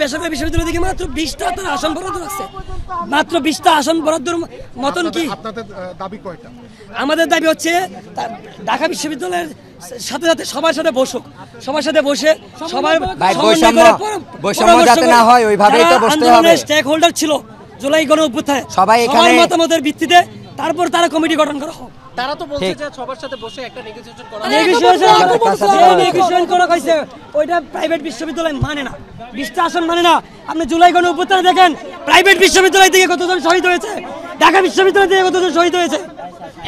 বেসরকারি বিশ্ববিদ্যালয় থেকে মাত্র 20টা তার আসন বরাদ্দ রাখছে, মাত্র 20টা আসন বরাদ্দের মতন কি আপনাদের দাবি কয়টা? আমাদের দাবি হচ্ছে ঢাকা বিশ্ববিদ্যালয়ের সাথে সাথে সবার সাথে বসুক, সবার সাথে বসে সবার বৈষম্য যাতে না হয় ওইভাবেই তো বসতে হবে। স্টেক হোল্ডার ছিল জুলাই গণ অভ্যুত্থানে, সবাই এখানে মতামতের ভিত্তিতে তারপর তারা কমিটি গঠন করা হোক। তারা তো বলছে যে সবার সাথে বসে একটা নেগোসিয়েশন করা হয়েছে, ওইটা প্রাইভেট বিশ্ববিদ্যালয় মানে না, 20টা আসন মানে না। আপনি জুলাই গণ অভ্যুত্থানে দেখেন প্রাইভেট বিশ্ববিদ্যালয় থেকে কতজন শহীদ হয়েছে, ঢাকা বিশ্ববিদ্যালয় থেকে কতজন শহীদ হয়েছে।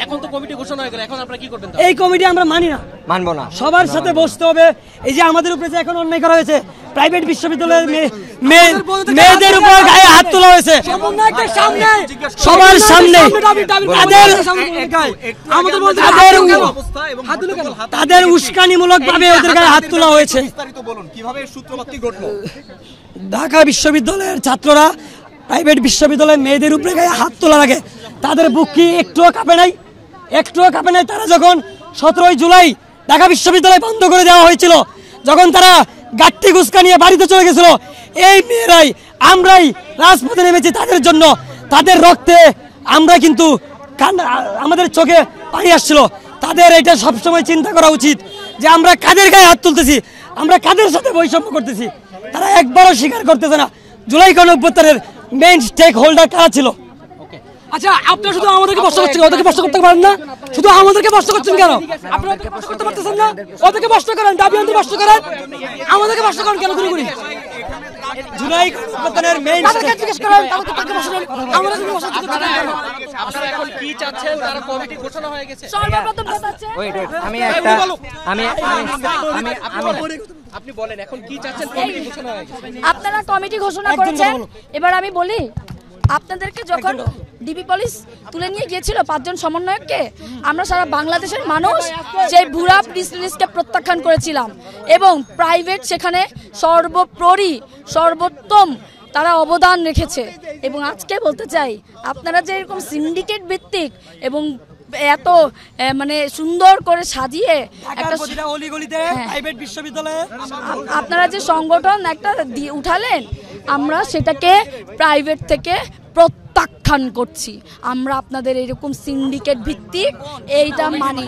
এখন তো কমিটি ঘোষণা হয়ে গেল, এখন আপনারা কি করবেন? এই কমিটি আমরা মানি না, মানবো না। সবার সাথে বসতে হবে। এই যে আমাদের উপরে যে এখন অন্যায় করা হয়েছে, প্রাইভেট বিশ্ববিদ্যালয়ের মেয়েদের উপর গায়ে হাত তোলা হয়েছে সবার সামনে, তাদের উস্কানিমূলক ভাবে ওদের গায়ে হাত তোলা হয়েছে। ঢাকা বিশ্ববিদ্যালয়ের ছাত্ররা প্রাইভেট বিশ্ববিদ্যালয়ের মেয়েদের উপরে গায়ে হাত তোলা লাগে, তাদের বুক কি একটুও কাঁপে নাই? একটুও কাঁপে নাই। তারা যখন 17 জুলাই ঢাকা বিশ্ববিদ্যালয় বন্ধ করে দেওয়া হয়েছিল, যখন তারা গাট্টি গুস্কা নিয়ে বাড়িতে চলে গেছিল, এই মেয়েরাই আমরাই রাজপথে নেমেছি তাদের জন্য। তাদের রক্তে আমরা কিন্তু আমাদের চোখে পানি আসছিল। তাদের এটা সবসময় চিন্তা করা উচিত যে আমরা কাদের গায়ে হাত তুলতেছি, আমরা কাদের সাথে বৈষম্য করতেছি। তারা একবারও স্বীকার করতেছে না জুলাই গণ অভ্যুত্থানের মেইন স্টেক হোল্ডার কারা ছিল। আচ্ছা, আপনারা শুধু আমাদেরকে প্রশ্ন করছেন, ওদেরকে প্রশ্ন করতে পারেন না? শুধু আমাদেরকে প্রশ্ন করছেন কেন? আপনারা ওদেরকে প্রশ্ন করতে পারতেছেন না? ওদেরকে প্রশ্ন করেন, দাবি আনতে প্রশ্ন করেন, আমাদেরকে প্রশ্ন করেন কেন? ঘুরে ঘুরে জুলাই গণ অভ্যুত্থানের মেইন তাদেরকে জিজ্ঞেস করেন, তাদেরকে প্রশ্ন করেন, আমাদেরকে প্রশ্ন করতে পারেন কেন? আপনারা এখন কি চাচ্ছেন? তারা কমিটি ঘোষণা হয়ে গেছে। সর্বপ্রথম আপনি বলেন এখন কি চাচ্ছেন? কমিটি ঘোষণা হয়ে গেছে, আপনারা কমিটি ঘোষণা করেছেন। এবার আমি বলি, আপনাদেরকে যখন ডিবি পুলিশ তুলে নিয়ে গিয়েছিল 5 জন সমন্বয়ককে, আমরা সারা বাংলাদেশের মানুষ সেই বুড়া প্রিসলিস্টকে প্রত্যাখ্যান করেছিলাম এবং প্রাইভেট সেখানে সর্বোত্তম তারা অবদান রেখেছে। এবং আজকে বলতে চাই, আপনারা যে এরকম সিন্ডিকেট ভিত্তিক এবং এত মানে সুন্দর করে সাজিয়ে একটা প্রাইভেট বিশ্ববিদ্যালয়ে আপনারা যে সংগঠন একটা উঠালেন, আমরা সেটাকে প্রাইভেট থেকে প্রত্যাখ্যান করছি। আমরা আপনাদের এরকম সিন্ডিকেট ভিত্তিক এইটা মানি।